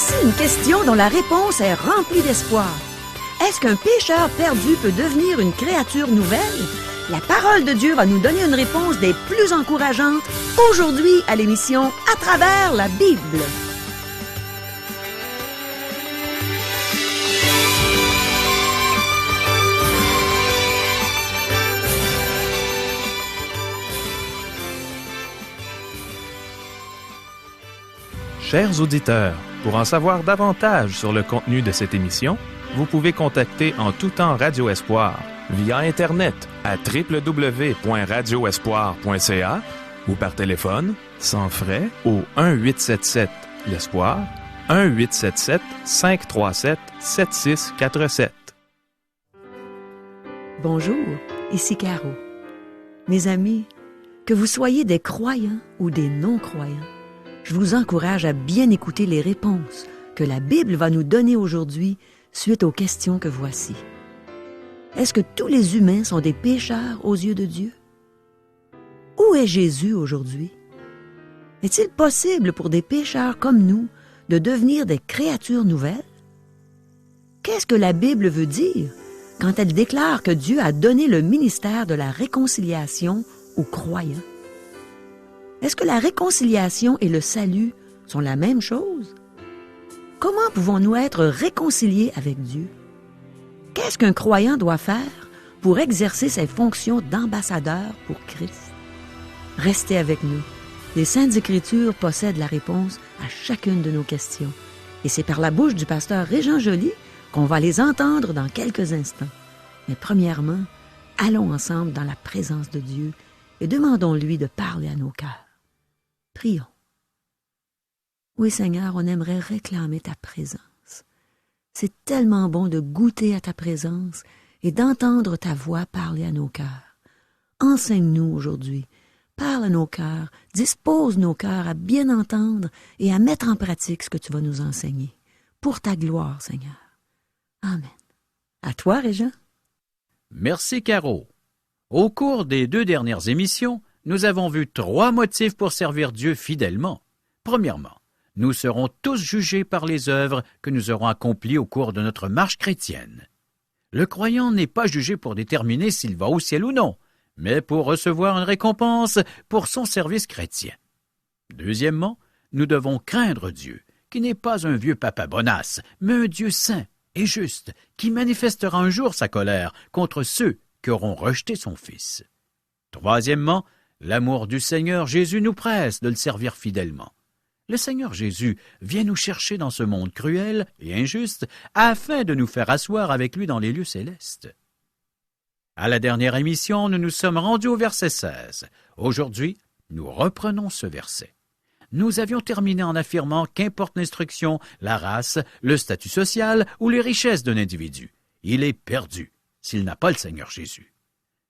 Voici une question dont la réponse est remplie d'espoir. Est-ce qu'un pécheur perdu peut devenir une créature nouvelle? La parole de Dieu va nous donner une réponse des plus encourageantes aujourd'hui à l'émission À travers la Bible. Chers auditeurs, pour en savoir davantage sur le contenu de cette émission, vous pouvez contacter en tout temps Radio Espoir via Internet à www.radioespoir.ca ou par téléphone, sans frais, au 1-877-l'Espoir, 1-877-537-7647. Bonjour, ici Caro. Mes amis, que vous soyez des croyants ou des non-croyants, je vous encourage à bien écouter les réponses que la Bible va nous donner aujourd'hui suite aux questions que voici. Est-ce que tous les humains sont des pécheurs aux yeux de Dieu? Où est Jésus aujourd'hui? Est-il possible pour des pécheurs comme nous de devenir des créatures nouvelles? Qu'est-ce que la Bible veut dire quand elle déclare que Dieu a donné le ministère de la réconciliation aux croyants? Est-ce que la réconciliation et le salut sont la même chose? Comment pouvons-nous être réconciliés avec Dieu? Qu'est-ce qu'un croyant doit faire pour exercer ses fonctions d'ambassadeur pour Christ? Restez avec nous. Les Saintes Écritures possèdent la réponse à chacune de nos questions. Et c'est par la bouche du pasteur Régent Joly qu'on va les entendre dans quelques instants. Mais premièrement, allons ensemble dans la présence de Dieu et demandons-lui de parler à nos cœurs. Prions. Oui, Seigneur, on aimerait réclamer ta présence. C'est tellement bon de goûter à ta présence et d'entendre ta voix parler à nos cœurs. Enseigne-nous aujourd'hui. Parle à nos cœurs, dispose nos cœurs à bien entendre et à mettre en pratique ce que tu vas nous enseigner. Pour ta gloire, Seigneur. Amen. À toi, Régent. Merci, Caro. Au cours des 2 dernières émissions, nous avons vu 3 motifs pour servir Dieu fidèlement. Premièrement, nous serons tous jugés par les œuvres que nous aurons accomplies au cours de notre marche chrétienne. Le croyant n'est pas jugé pour déterminer s'il va au ciel ou non, mais pour recevoir une récompense pour son service chrétien. Deuxièmement, nous devons craindre Dieu, qui n'est pas un vieux papa bonasse, mais un Dieu saint et juste, qui manifestera un jour sa colère contre ceux qui auront rejeté son Fils. Troisièmement, l'amour du Seigneur Jésus nous presse de le servir fidèlement. Le Seigneur Jésus vient nous chercher dans ce monde cruel et injuste afin de nous faire asseoir avec lui dans les lieux célestes. À la dernière émission, nous nous sommes rendus au verset 16. Aujourd'hui, nous reprenons ce verset. Nous avions terminé en affirmant qu'importe l'instruction, la race, le statut social ou les richesses d'un individu, il est perdu s'il n'a pas le Seigneur Jésus.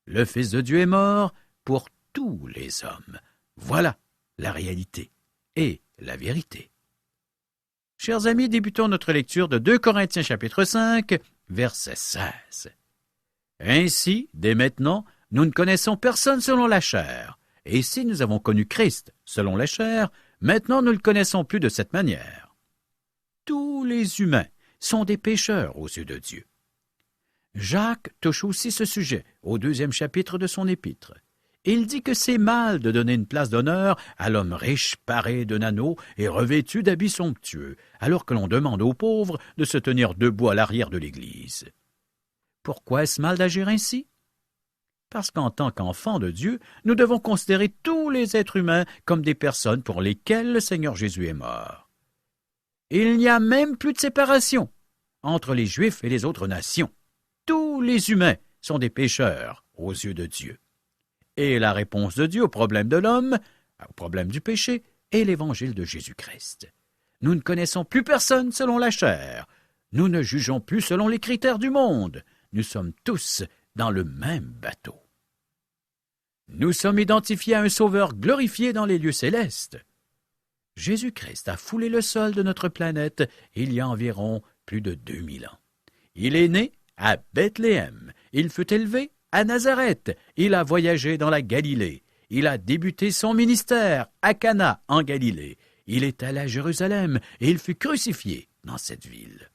Le Fils de Dieu est mort pour tous les hommes. Voilà la réalité et la vérité. Chers amis, débutons notre lecture de 2 Corinthiens chapitre 5, verset 16. Ainsi, dès maintenant, nous ne connaissons personne selon la chair. Et si nous avons connu Christ selon la chair, maintenant nous ne le connaissons plus de cette manière. Tous les humains sont des pécheurs aux yeux de Dieu. Jacques touche aussi ce sujet au 2e chapitre de son épître. Il dit que c'est mal de donner une place d'honneur à l'homme riche, paré d'un anneau et revêtu d'habits somptueux, alors que l'on demande aux pauvres de se tenir debout à l'arrière de l'Église. Pourquoi est-ce mal d'agir ainsi? Parce qu'en tant qu'enfants de Dieu, nous devons considérer tous les êtres humains comme des personnes pour lesquelles le Seigneur Jésus est mort. Il n'y a même plus de séparation entre les Juifs et les autres nations. Tous les humains sont des pécheurs aux yeux de Dieu. Et la réponse de Dieu au problème de l'homme, au problème du péché, est l'évangile de Jésus-Christ. Nous ne connaissons plus personne selon la chair. Nous ne jugeons plus selon les critères du monde. Nous sommes tous dans le même bateau. Nous sommes identifiés à un Sauveur glorifié dans les lieux célestes. Jésus-Christ a foulé le sol de notre planète il y a environ plus de 2000 ans. Il est né à Bethléem. Il fut élevé à Nazareth. Il a voyagé dans la Galilée. Il a débuté son ministère à Cana, en Galilée. Il est allé à Jérusalem et il fut crucifié dans cette ville.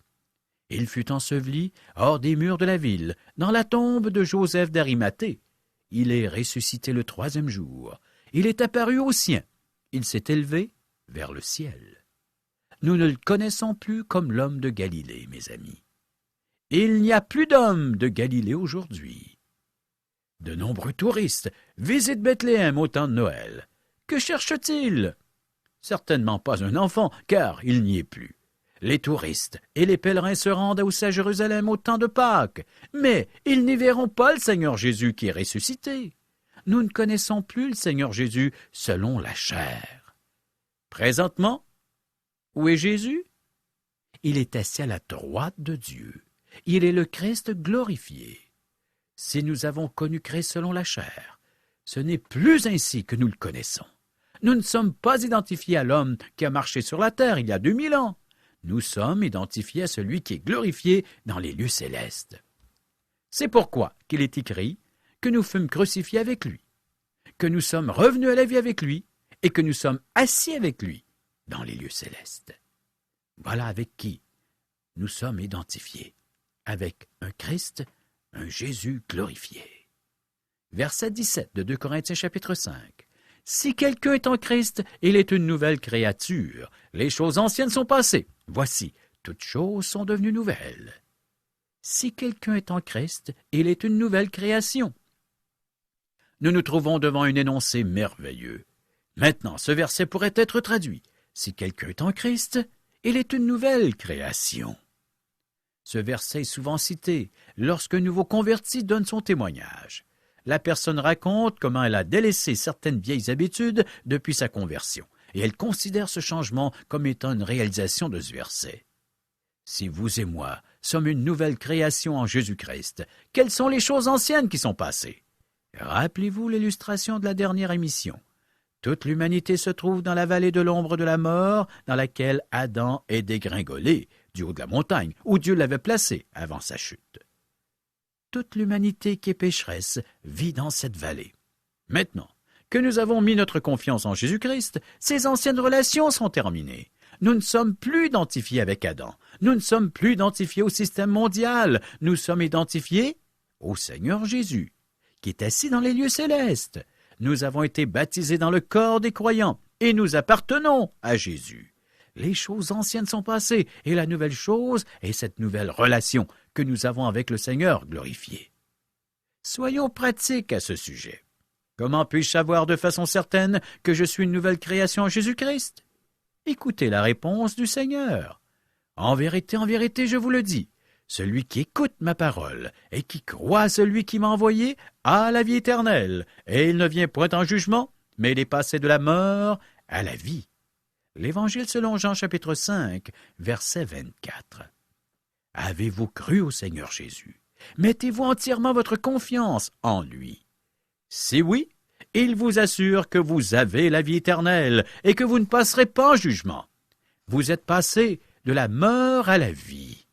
Il fut enseveli hors des murs de la ville, dans la tombe de Joseph d'Arimathée. Il est ressuscité le 3e jour. Il est apparu aux siens. Il s'est élevé vers le ciel. Nous ne le connaissons plus comme l'homme de Galilée, mes amis. Il n'y a plus d'homme de Galilée aujourd'hui. De nombreux touristes visitent Bethléem au temps de Noël. Que cherchent-ils? Certainement pas un enfant, car il n'y est plus. Les touristes et les pèlerins se rendent aussi à Jérusalem au temps de Pâques, mais ils n'y verront pas le Seigneur Jésus qui est ressuscité. Nous ne connaissons plus le Seigneur Jésus selon la chair. Présentement, où est Jésus? Il est assis à la droite de Dieu. Il est le Christ glorifié. Si nous avons connu Christ selon la chair, ce n'est plus ainsi que nous le connaissons. Nous ne sommes pas identifiés à l'homme qui a marché sur la terre il y a 2000 ans. Nous sommes identifiés à celui qui est glorifié dans les lieux célestes. C'est pourquoi qu'il est écrit que nous fûmes crucifiés avec lui, que nous sommes revenus à la vie avec lui et que nous sommes assis avec lui dans les lieux célestes. Voilà avec qui nous sommes identifiés, avec un Christ, un Jésus glorifié. Verset 17 de 2 Corinthiens chapitre 5. Si quelqu'un est en Christ, il est une nouvelle créature. Les choses anciennes sont passées. Voici, toutes choses sont devenues nouvelles. Si quelqu'un est en Christ, il est une nouvelle création. Nous nous trouvons devant un énoncé merveilleux. Maintenant, ce verset pourrait être traduit. Si quelqu'un est en Christ, il est une nouvelle création. Ce verset est souvent cité lorsqu'un nouveau converti donne son témoignage. La personne raconte comment elle a délaissé certaines vieilles habitudes depuis sa conversion, et elle considère ce changement comme étant une réalisation de ce verset. Si vous et moi sommes une nouvelle création en Jésus-Christ, quelles sont les choses anciennes qui sont passées? Rappelez-vous l'illustration de la dernière émission. Toute l'humanité se trouve dans la vallée de l'ombre de la mort, dans laquelle Adam est dégringolé du haut de la montagne, où Dieu l'avait placé avant sa chute. Toute l'humanité qui est pécheresse vit dans cette vallée. Maintenant que nous avons mis notre confiance en Jésus-Christ, ces anciennes relations sont terminées. Nous ne sommes plus identifiés avec Adam. Nous ne sommes plus identifiés au système mondial. Nous sommes identifiés au Seigneur Jésus, qui est assis dans les lieux célestes. Nous avons été baptisés dans le corps des croyants et nous appartenons à Jésus. Les choses anciennes sont passées et la nouvelle chose est cette nouvelle relation que nous avons avec le Seigneur glorifié. Soyons pratiques à ce sujet. Comment puis-je savoir de façon certaine que je suis une nouvelle création en Jésus-Christ? Écoutez la réponse du Seigneur. En vérité, je vous le dis, celui qui écoute ma parole et qui croit à celui qui m'a envoyé a la vie éternelle, et il ne vient point en jugement, mais il est passé de la mort à la vie. L'Évangile selon Jean chapitre 5, verset 24. Avez-vous cru au Seigneur Jésus? Mettez-vous entièrement votre confiance en lui. Si oui, il vous assure que vous avez la vie éternelle et que vous ne passerez pas en jugement. Vous êtes passé de la mort à la vie.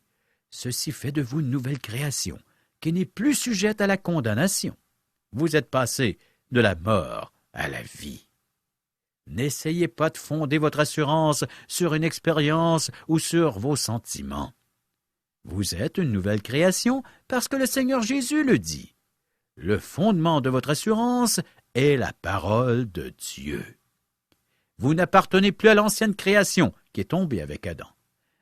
Ceci fait de vous une nouvelle création qui n'est plus sujette à la condamnation. Vous êtes passé de la mort à la vie. N'essayez pas de fonder votre assurance sur une expérience ou sur vos sentiments. Vous êtes une nouvelle création parce que le Seigneur Jésus le dit. Le fondement de votre assurance est la parole de Dieu. Vous n'appartenez plus à l'ancienne création qui est tombée avec Adam.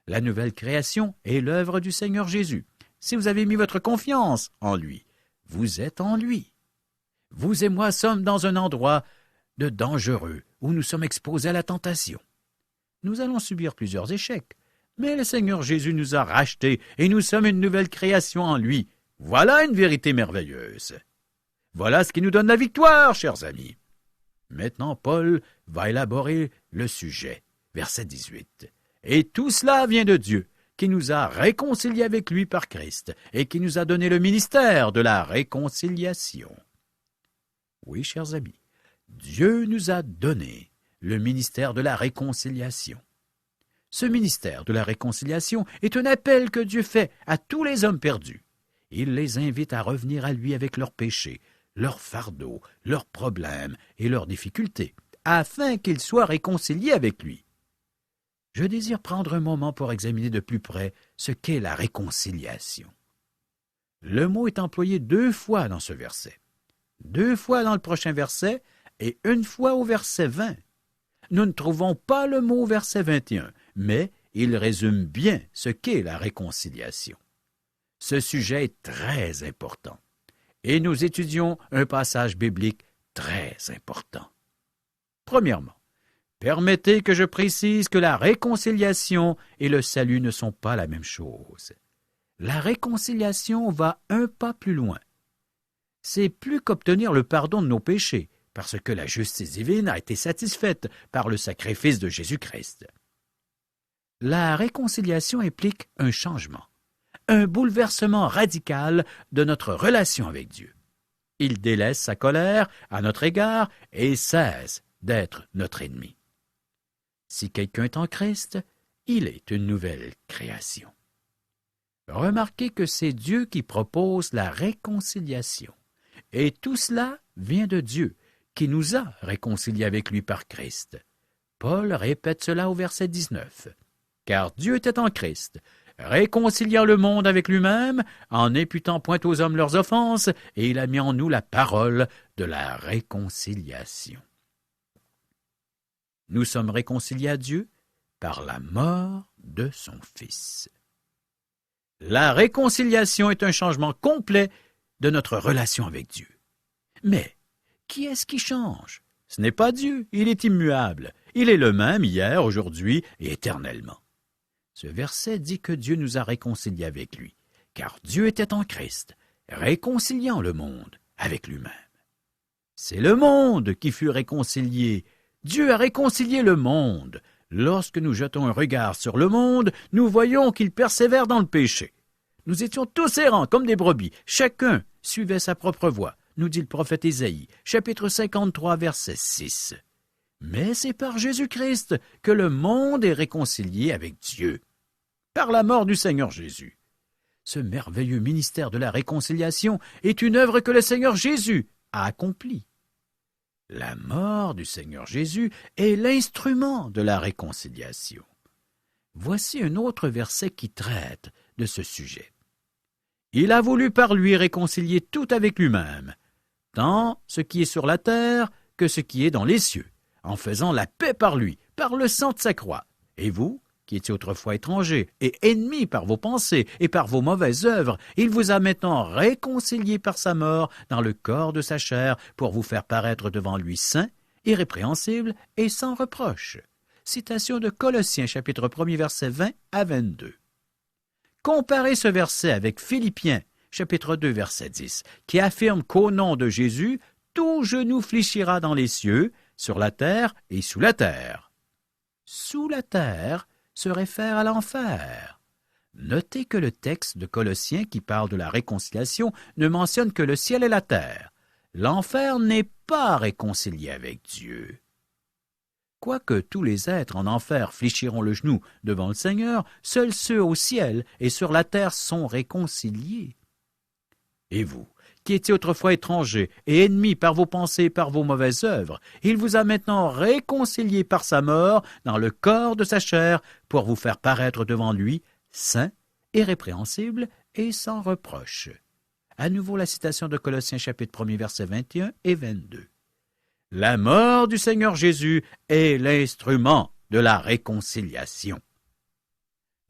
La nouvelle création est l'œuvre du Seigneur Jésus. Si vous avez mis votre confiance en lui, vous êtes en lui. Vous et moi sommes dans un endroit de dangereux où nous sommes exposés à la tentation. Nous allons subir plusieurs échecs, mais le Seigneur Jésus nous a rachetés et nous sommes une nouvelle création en lui. Voilà une vérité merveilleuse. Voilà ce qui nous donne la victoire, chers amis. Maintenant, Paul va élaborer le sujet. Verset 18. Et tout cela vient de Dieu, qui nous a réconciliés avec lui par Christ et qui nous a donné le ministère de la réconciliation. Oui, chers amis, Dieu nous a donné le ministère de la réconciliation. Ce ministère de la réconciliation est un appel que Dieu fait à tous les hommes perdus. Il les invite à revenir à lui avec leurs péchés, leurs fardeaux, leurs problèmes et leurs difficultés, afin qu'ils soient réconciliés avec lui. je désire prendre un moment pour examiner de plus près ce qu'est la réconciliation. Le mot est employé 2 fois dans ce verset, 2 fois dans le prochain verset et 1 fois au verset 20. Nous ne trouvons pas le mot au verset 21, mais il résume bien ce qu'est la réconciliation. Ce sujet est très important et nous étudions un passage biblique très important. Premièrement, permettez que je précise que la réconciliation et le salut ne sont pas la même chose. La réconciliation va un pas plus loin. C'est plus qu'obtenir le pardon de nos péchés, parce que la justice divine a été satisfaite par le sacrifice de Jésus-Christ. La réconciliation implique un changement, un bouleversement radical de notre relation avec Dieu. Il délaisse sa colère à notre égard et cesse d'être notre ennemi. Si quelqu'un est en Christ, il est une nouvelle création. Remarquez que c'est Dieu qui propose la réconciliation. Et tout cela vient de Dieu, qui nous a réconciliés avec lui par Christ. Paul répète cela au verset 19. « Car Dieu était en Christ, réconciliant le monde avec lui-même, en n'imputant point aux hommes leurs offenses, et il a mis en nous la parole de la réconciliation. » Nous sommes réconciliés à Dieu par la mort de son Fils. La réconciliation est un changement complet de notre relation avec Dieu. Mais qui est-ce qui change? Ce n'est pas Dieu, il est immuable. Il est le même hier, aujourd'hui et éternellement. Ce verset dit que Dieu nous a réconciliés avec lui, car Dieu était en Christ, réconciliant le monde avec lui-même. C'est le monde qui fut réconcilié. Dieu a réconcilié le monde. Lorsque nous jetons un regard sur le monde, nous voyons qu'il persévère dans le péché. Nous étions tous errants comme des brebis. Chacun suivait sa propre voie, nous dit le prophète Ésaïe, chapitre 53, verset 6. Mais c'est par Jésus-Christ que le monde est réconcilié avec Dieu, par la mort du Seigneur Jésus. Ce merveilleux ministère de la réconciliation est une œuvre que le Seigneur Jésus a accomplie. La mort du Seigneur Jésus est l'instrument de la réconciliation. Voici un autre verset qui traite de ce sujet. Il a voulu par lui réconcilier tout avec lui-même, tant ce qui est sur la terre que ce qui est dans les cieux, en faisant la paix par lui, par le sang de sa croix. Et vous, qui étiez autrefois étrangers et ennemis par vos pensées et par vos mauvaises œuvres, il vous a maintenant réconciliés par sa mort dans le corps de sa chair pour vous faire paraître devant lui saint, irrépréhensible et sans reproche. Citation de Colossiens, chapitre 1, versets 20 à 22. Comparez ce verset avec Philippiens, chapitre 2, verset 10, qui affirme qu'au nom de Jésus, tout genou fléchira dans les cieux, sur la terre et sous la terre. Sous la terre se réfère à l'enfer. Notez que le texte de Colossiens qui parle de la réconciliation ne mentionne que le ciel et la terre. L'enfer n'est pas réconcilié avec Dieu. Quoique tous les êtres en enfer fléchiront le genou devant le Seigneur, seuls ceux au ciel et sur la terre sont réconciliés. Et vous, qui étiez autrefois étrangers et ennemis par vos pensées et par vos mauvaises œuvres, il vous a maintenant réconciliés par sa mort dans le corps de sa chair pour vous faire paraître devant lui, saint, irrépréhensible et sans reproche. À nouveau la citation de Colossiens chapitre 1, versets 21 et 22. La mort du Seigneur Jésus est l'instrument de la réconciliation.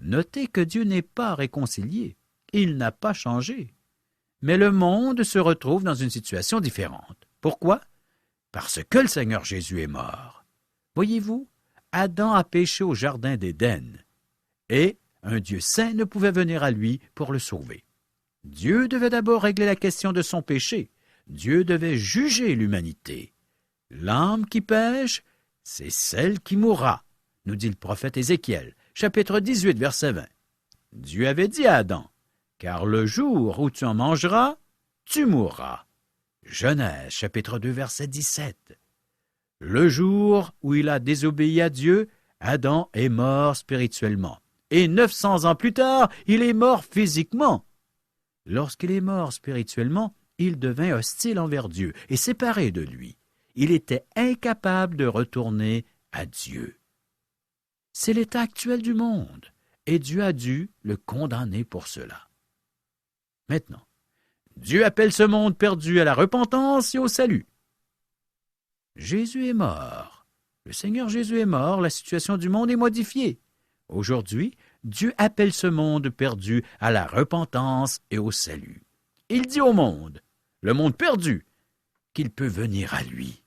Notez que Dieu n'est pas réconcilié, il n'a pas changé. Mais le monde se retrouve dans une situation différente. Pourquoi? Parce que le Seigneur Jésus est mort. Voyez-vous, Adam a péché au jardin d'Éden, et un Dieu saint ne pouvait venir à lui pour le sauver. Dieu devait d'abord régler la question de son péché. Dieu devait juger l'humanité. L'âme qui pêche, c'est celle qui mourra, nous dit le prophète Ézéchiel, chapitre 18, verset 20. Dieu avait dit à Adam, « Car le jour où tu en mangeras, tu mourras. » Genèse, chapitre 2, verset 17. Le jour où il a désobéi à Dieu, Adam est mort spirituellement. Et 900 ans plus tard, il est mort physiquement. Lorsqu'il est mort spirituellement, il devint hostile envers Dieu et séparé de lui. Il était incapable de retourner à Dieu. C'est l'état actuel du monde, et Dieu a dû le condamner pour cela. Maintenant, Dieu appelle ce monde perdu à la repentance et au salut. Jésus est mort. Le Seigneur Jésus est mort, la situation du monde est modifiée. Aujourd'hui, Dieu appelle ce monde perdu à la repentance et au salut. Il dit au monde, le monde perdu, qu'il peut venir à lui.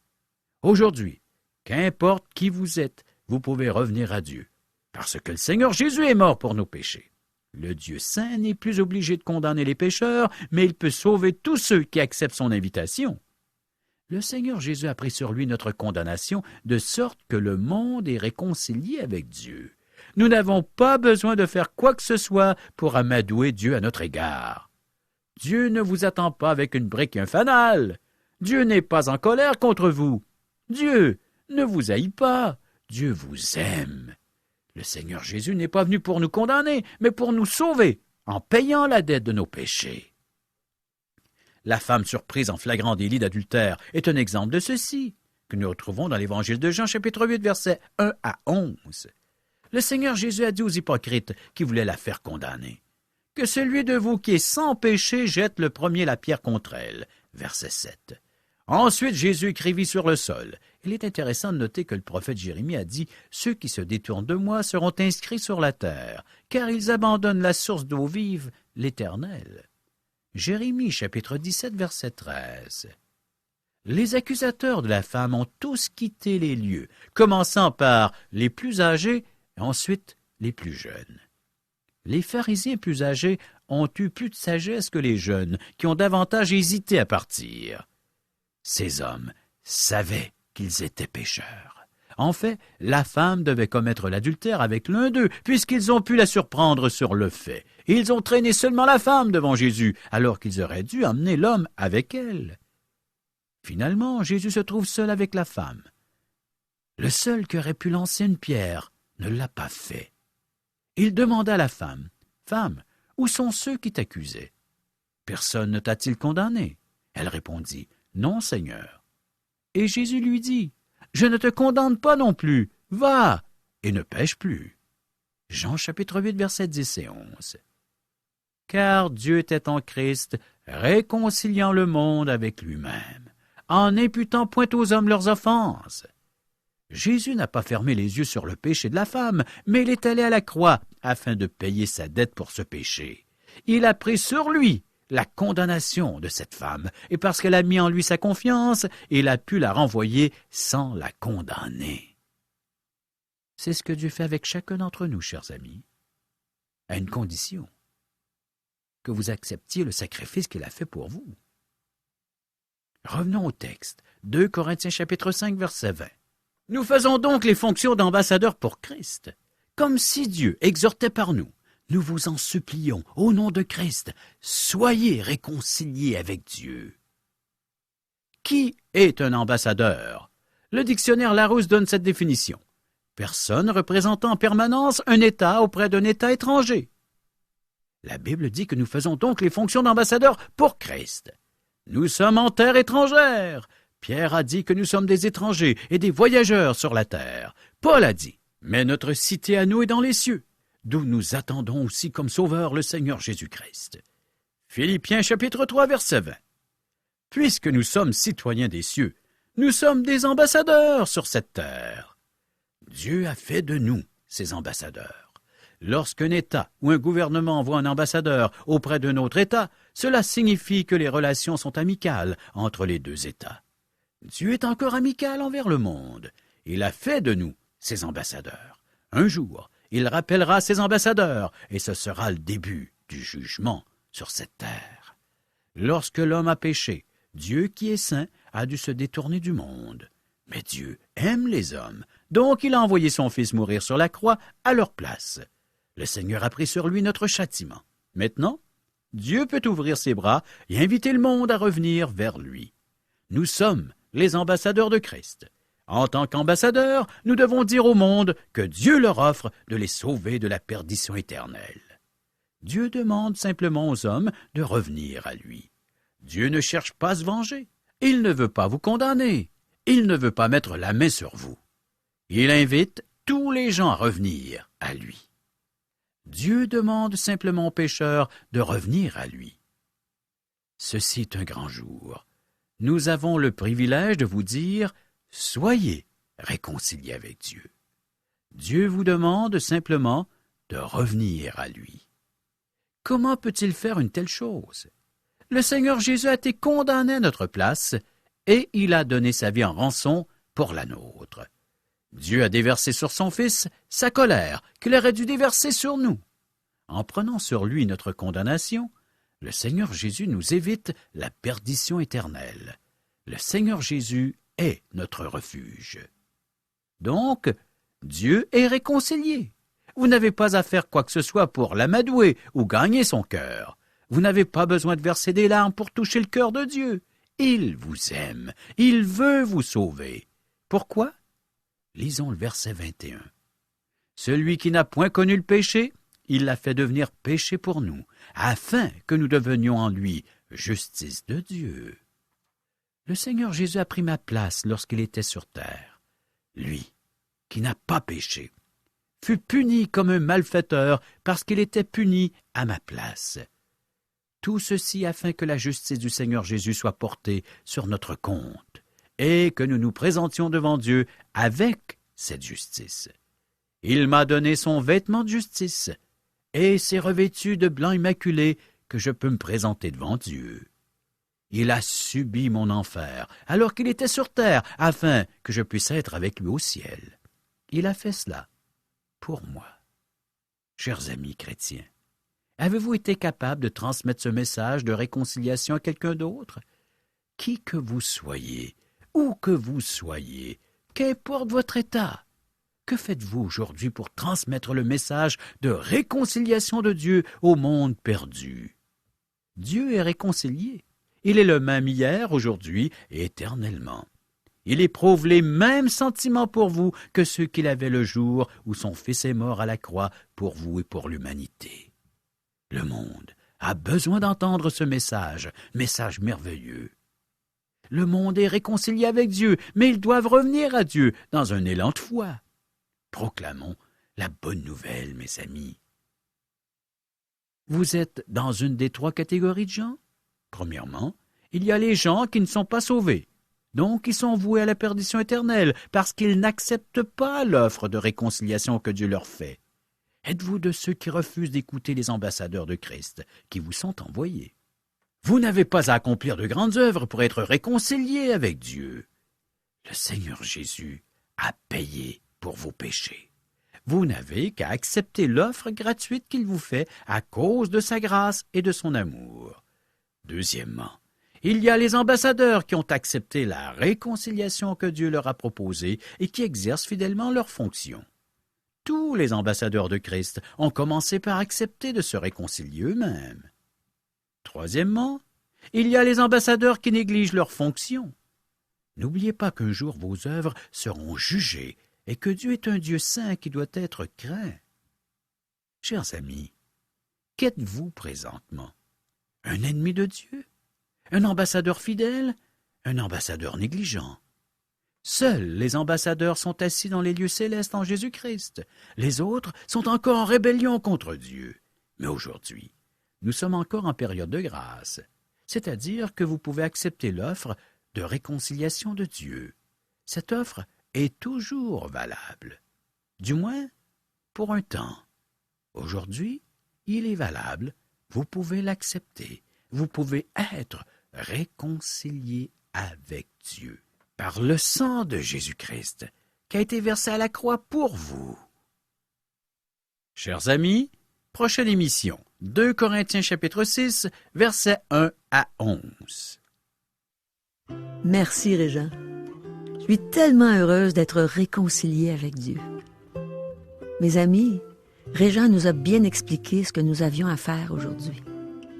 Aujourd'hui, qu'importe qui vous êtes, vous pouvez revenir à Dieu, parce que le Seigneur Jésus est mort pour nos péchés. Le Dieu saint n'est plus obligé de condamner les pécheurs, mais il peut sauver tous ceux qui acceptent son invitation. Le Seigneur Jésus a pris sur lui notre condamnation, de sorte que le monde est réconcilié avec Dieu. Nous n'avons pas besoin de faire quoi que ce soit pour amadouer Dieu à notre égard. Dieu ne vous attend pas avec une brique et un fanal. Dieu n'est pas en colère contre vous. Dieu ne vous haït pas. Dieu vous aime. Le Seigneur Jésus n'est pas venu pour nous condamner, mais pour nous sauver, en payant la dette de nos péchés. La femme surprise en flagrant délit d'adultère est un exemple de ceci, que nous retrouvons dans l'Évangile de Jean, chapitre 8, versets 1 à 11. Le Seigneur Jésus a dit aux hypocrites qui voulaient la faire condamner, « Que celui de vous qui est sans péché jette le premier la pierre contre elle. » Verset 7. Ensuite, Jésus écrivit sur le sol. Il est intéressant de noter que le prophète Jérémie a dit « Ceux qui se détournent de moi seront inscrits sur la terre, car ils abandonnent la source d'eau vive, l'Éternel. » Jérémie, chapitre 17, verset 13. Les accusateurs de la femme ont tous quitté les lieux, commençant par les plus âgés et ensuite les plus jeunes. Les pharisiens plus âgés ont eu plus de sagesse que les jeunes, qui ont davantage hésité à partir. Ces hommes savaient qu'ils étaient pécheurs. En fait, la femme devait commettre l'adultère avec l'un d'eux, puisqu'ils ont pu la surprendre sur le fait. Et ils ont traîné seulement la femme devant Jésus, alors qu'ils auraient dû emmener l'homme avec elle. Finalement, Jésus se trouve seul avec la femme. Le seul qui aurait pu lancer une pierre ne l'a pas fait. Il demanda à la femme, « Femme, où sont ceux qui t'accusaient? Personne ne t'a-t-il condamné? » Elle répondit, « Non, Seigneur. » Et Jésus lui dit, « Je ne te condamne pas non plus. Va et ne pêche plus. » Jean chapitre 8, versets 10 et 11. Car Dieu était en Christ, réconciliant le monde avec lui-même, en n'imputant point aux hommes leurs offenses. Jésus n'a pas fermé les yeux sur le péché de la femme, mais il est allé à la croix afin de payer sa dette pour ce péché. Il a pris sur lui la condamnation de cette femme, et parce qu'elle a mis en lui sa confiance, il a pu la renvoyer sans la condamner. C'est ce que Dieu fait avec chacun d'entre nous, chers amis, à une condition, que vous acceptiez le sacrifice qu'il a fait pour vous. Revenons au texte, 2 Corinthiens chapitre 5, verset 20. Nous faisons donc les fonctions d'ambassadeurs pour Christ, comme si Dieu exhortait par nous. Nous vous en supplions, au nom de Christ, soyez réconciliés avec Dieu. Qui est un ambassadeur? Le dictionnaire Larousse donne cette définition. Personne représentant en permanence un État auprès d'un État étranger. La Bible dit que nous faisons donc les fonctions d'ambassadeurs pour Christ. Nous sommes en terre étrangère. Pierre a dit que nous sommes des étrangers et des voyageurs sur la terre. Paul a dit, mais notre cité à nous est dans les cieux, d'où nous attendons aussi comme sauveur le Seigneur Jésus-Christ. Philippiens chapitre 3, verset 20. Puisque nous sommes citoyens des cieux, nous sommes des ambassadeurs sur cette terre. Dieu a fait de nous ses ambassadeurs. Lorsqu'un État ou un gouvernement envoie un ambassadeur auprès d'un autre État, cela signifie que les relations sont amicales entre les deux États. Dieu est encore amical envers le monde. Il a fait de nous ses ambassadeurs. Un jour, il rappellera ses ambassadeurs, et ce sera le début du jugement sur cette terre. Lorsque l'homme a péché, Dieu qui est saint a dû se détourner du monde. Mais Dieu aime les hommes, donc il a envoyé son Fils mourir sur la croix à leur place. Le Seigneur a pris sur lui notre châtiment. Maintenant, Dieu peut ouvrir ses bras et inviter le monde à revenir vers lui. Nous sommes les ambassadeurs de Christ. En tant qu'ambassadeurs, nous devons dire au monde que Dieu leur offre de les sauver de la perdition éternelle. Dieu demande simplement aux hommes de revenir à lui. Dieu ne cherche pas à se venger. Il ne veut pas vous condamner. Il ne veut pas mettre la main sur vous. Il invite tous les gens à revenir à lui. Dieu demande simplement aux pécheurs de revenir à lui. Ceci est un grand jour. Nous avons le privilège de vous dire « Soyez réconciliés avec Dieu ». Dieu vous demande simplement de revenir à lui. Comment peut-il faire une telle chose? Le Seigneur Jésus a été condamné à notre place et il a donné sa vie en rançon pour la nôtre. Dieu a déversé sur son Fils sa colère qu'il aurait dû déverser sur nous. En prenant sur lui notre condamnation, le Seigneur Jésus nous évite la perdition éternelle. Le Seigneur Jésus est notre refuge. Donc, Dieu est réconcilié. Vous n'avez pas à faire quoi que ce soit pour l'amadouer ou gagner son cœur. Vous n'avez pas besoin de verser des larmes pour toucher le cœur de Dieu. Il vous aime. Il veut vous sauver. Pourquoi? Lisons le verset 21. « Celui qui n'a point connu le péché, il l'a fait devenir péché pour nous, afin que nous devenions en lui justice de Dieu. » Le Seigneur Jésus a pris ma place lorsqu'il était sur terre. Lui, qui n'a pas péché, fut puni comme un malfaiteur parce qu'il était puni à ma place. Tout ceci afin que la justice du Seigneur Jésus soit portée sur notre compte et que nous nous présentions devant Dieu avec cette justice. Il m'a donné son vêtement de justice et s'est revêtu de blanc immaculé que je peux me présenter devant Dieu. Il a subi mon enfer alors qu'il était sur terre afin que je puisse être avec lui au ciel. Il a fait cela pour moi. Chers amis chrétiens, avez-vous été capable de transmettre ce message de réconciliation à quelqu'un d'autre? Qui que vous soyez, où que vous soyez, qu'importe votre état, que faites-vous aujourd'hui pour transmettre le message de réconciliation de Dieu au monde perdu? Dieu est réconcilié. Il est le même hier, aujourd'hui et éternellement. Il éprouve les mêmes sentiments pour vous que ceux qu'il avait le jour où son Fils est mort à la croix pour vous et pour l'humanité. Le monde a besoin d'entendre ce message merveilleux. Le monde est réconcilié avec Dieu, mais ils doivent revenir à Dieu dans un élan de foi. Proclamons la bonne nouvelle, mes amis. Vous êtes dans une des trois catégories de gens? Premièrement, il y a les gens qui ne sont pas sauvés. Donc, ils sont voués à la perdition éternelle parce qu'ils n'acceptent pas l'offre de réconciliation que Dieu leur fait. Êtes-vous de ceux qui refusent d'écouter les ambassadeurs de Christ qui vous sont envoyés? Vous n'avez pas à accomplir de grandes œuvres pour être réconciliés avec Dieu. Le Seigneur Jésus a payé pour vos péchés. Vous n'avez qu'à accepter l'offre gratuite qu'il vous fait à cause de sa grâce et de son amour. Deuxièmement, il y a les ambassadeurs qui ont accepté la réconciliation que Dieu leur a proposée et qui exercent fidèlement leurs fonctions. Tous les ambassadeurs de Christ ont commencé par accepter de se réconcilier eux-mêmes. Troisièmement, il y a les ambassadeurs qui négligent leurs fonctions. N'oubliez pas qu'un jour vos œuvres seront jugées et que Dieu est un Dieu saint qui doit être craint. Chers amis, qu'êtes-vous présentement? Un ennemi de Dieu? Un ambassadeur fidèle? Un ambassadeur négligent? Seuls les ambassadeurs sont assis dans les lieux célestes en Jésus-Christ. Les autres sont encore en rébellion contre Dieu. Mais aujourd'hui, nous sommes encore en période de grâce, c'est-à-dire que vous pouvez accepter l'offre de réconciliation de Dieu. Cette offre est toujours valable, du moins pour un temps. Aujourd'hui, il est valable, vous pouvez l'accepter, vous pouvez être réconcilié avec Dieu par le sang de Jésus-Christ qui a été versé à la croix pour vous. Chers amis, prochaine émission, 2 Corinthiens chapitre 6, versets 1 à 11. Merci, Régent. Je suis tellement heureuse d'être réconciliée avec Dieu. Mes amis, Régent nous a bien expliqué ce que nous avions à faire aujourd'hui.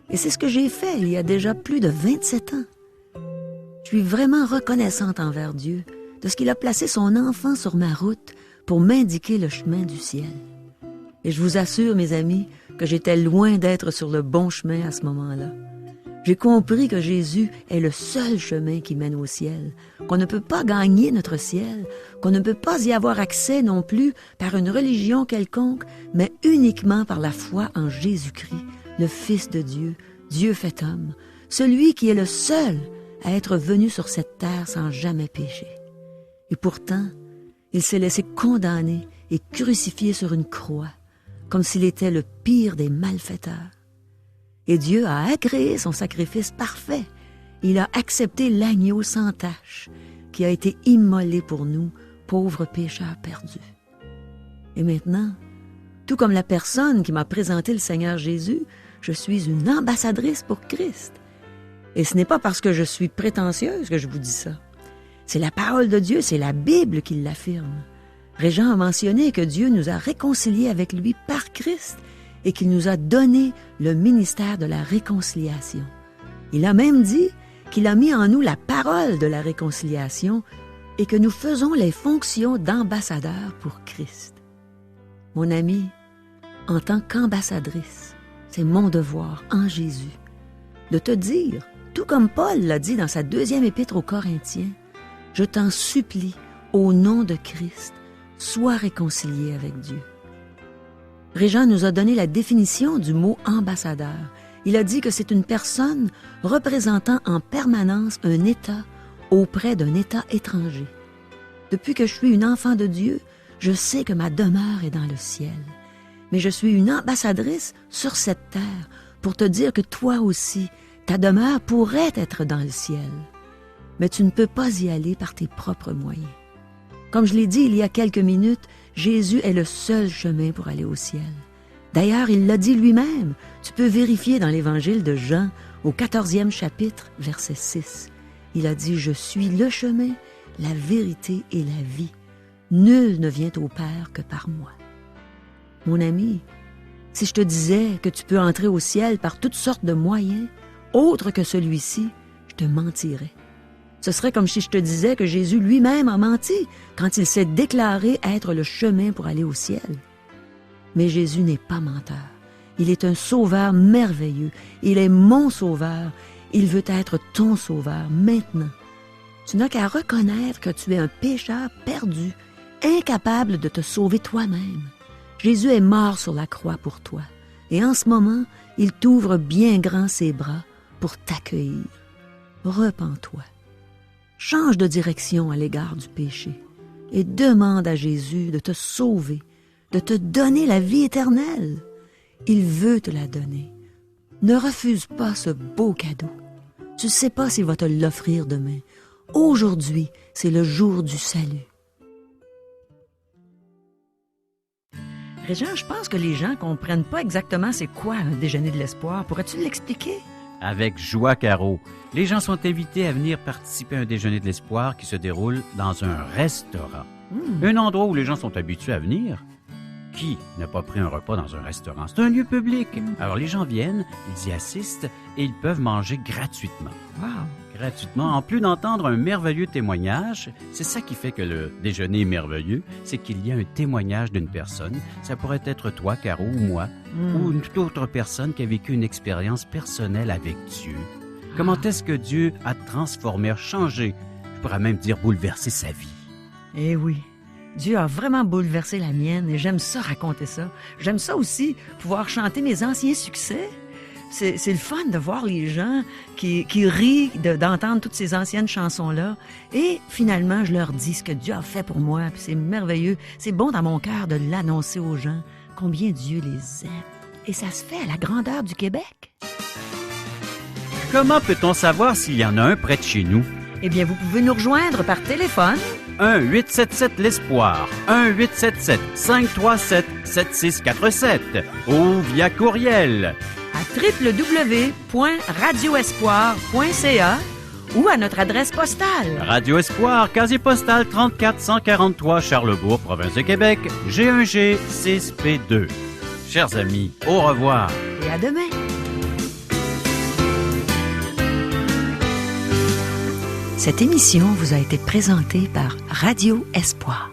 Et c'est ce que j'ai fait il y a déjà plus de 27 ans. Je suis vraiment reconnaissante envers Dieu de ce qu'il a placé son enfant sur ma route pour m'indiquer le chemin du ciel. Et je vous assure, mes amis, que j'étais loin d'être sur le bon chemin à ce moment-là. J'ai compris que Jésus est le seul chemin qui mène au ciel, qu'on ne peut pas gagner notre ciel, qu'on ne peut pas y avoir accès non plus par une religion quelconque, mais uniquement par la foi en Jésus-Christ, le Fils de Dieu, Dieu fait homme, celui qui est le seul à être venu sur cette terre sans jamais pécher. Et pourtant, il s'est laissé condamner et crucifier sur une croix, comme s'il était le pire des malfaiteurs. Et Dieu a agréé son sacrifice parfait. Il a accepté l'agneau sans tache qui a été immolé pour nous, pauvres pécheurs perdus. Et maintenant, tout comme la personne qui m'a présenté le Seigneur Jésus, je suis une ambassadrice pour Christ. Et ce n'est pas parce que je suis prétentieuse que je vous dis ça. C'est la parole de Dieu, c'est la Bible qui l'affirme. Régent a mentionné que Dieu nous a réconciliés avec lui par Christ et qu'il nous a donné le ministère de la réconciliation. Il a même dit qu'il a mis en nous la parole de la réconciliation et que nous faisons les fonctions d'ambassadeurs pour Christ. Mon ami, en tant qu'ambassadrice, c'est mon devoir en Jésus de te dire, tout comme Paul l'a dit dans sa 2e épître aux Corinthiens, « Je t'en supplie, au nom de Christ, sois réconcilié avec Dieu. » Régent nous a donné la définition du mot ambassadeur. Il a dit que c'est une personne représentant en permanence un État auprès d'un État étranger. Depuis que je suis une enfant de Dieu, je sais que ma demeure est dans le ciel. Mais je suis une ambassadrice sur cette terre pour te dire que toi aussi, ta demeure pourrait être dans le ciel. Mais tu ne peux pas y aller par tes propres moyens. Comme je l'ai dit il y a quelques minutes, Jésus est le seul chemin pour aller au ciel. D'ailleurs, il l'a dit lui-même. Tu peux vérifier dans l'Évangile de Jean, au 14e chapitre, verset 6. Il a dit « Je suis le chemin, la vérité et la vie. Nul ne vient au Père que par moi. » Mon ami, si je te disais que tu peux entrer au ciel par toutes sortes de moyens, autres que celui-ci, je te mentirais. Ce serait comme si je te disais que Jésus lui-même a menti quand il s'est déclaré être le chemin pour aller au ciel. Mais Jésus n'est pas menteur. Il est un sauveur merveilleux. Il est mon sauveur. Il veut être ton sauveur maintenant. Tu n'as qu'à reconnaître que tu es un pécheur perdu, incapable de te sauver toi-même. Jésus est mort sur la croix pour toi. Et en ce moment, il t'ouvre bien grand ses bras pour t'accueillir. Repens-toi. Change de direction à l'égard du péché et demande à Jésus de te sauver, de te donner la vie éternelle. Il veut te la donner. Ne refuse pas ce beau cadeau. Tu ne sais pas s'il va te l'offrir demain. Aujourd'hui, c'est le jour du salut. Régent, je pense que les gens ne comprennent pas exactement c'est quoi un déjeuner de l'espoir. Pourrais-tu l'expliquer? Avec joie, Caro. Les gens sont invités à venir participer à un déjeuner de l'espoir qui se déroule dans un restaurant. Un endroit où les gens sont habitués à venir. Qui n'a pas pris un repas dans un restaurant? C'est un lieu public. Alors les gens viennent, ils y assistent et ils peuvent manger gratuitement. Wow! Gratuitement, en plus d'entendre un merveilleux témoignage. C'est ça qui fait que le déjeuner est merveilleux, c'est qu'il y a un témoignage d'une personne. Ça pourrait être toi, Caro, ou moi, ou une toute autre personne qui a vécu une expérience personnelle avec Dieu. Comment est-ce que Dieu a transformé, a changé, je pourrais même dire bouleversé sa vie. Eh oui, Dieu a vraiment bouleversé la mienne et j'aime ça raconter ça. J'aime ça aussi, pouvoir chanter mes anciens succès. C'est le fun de voir les gens qui rient d'entendre toutes ces anciennes chansons-là. Et finalement, je leur dis ce que Dieu a fait pour moi. Puis c'est merveilleux. C'est bon dans mon cœur de l'annoncer aux gens, combien Dieu les aime. Et ça se fait à la grandeur du Québec. Comment peut-on savoir s'il y en a un près de chez nous? Eh bien, vous pouvez nous rejoindre par téléphone. 1-877-L'Espoir, 1-877-537-7647 ou via courriel à www.radioespoir.ca ou à notre adresse postale. Radio Espoir, casier postal 34 143 Charlebourg, province de Québec, G1G 6P2. Chers amis, au revoir. Et à demain. Cette émission vous a été présentée par Radio Espoir.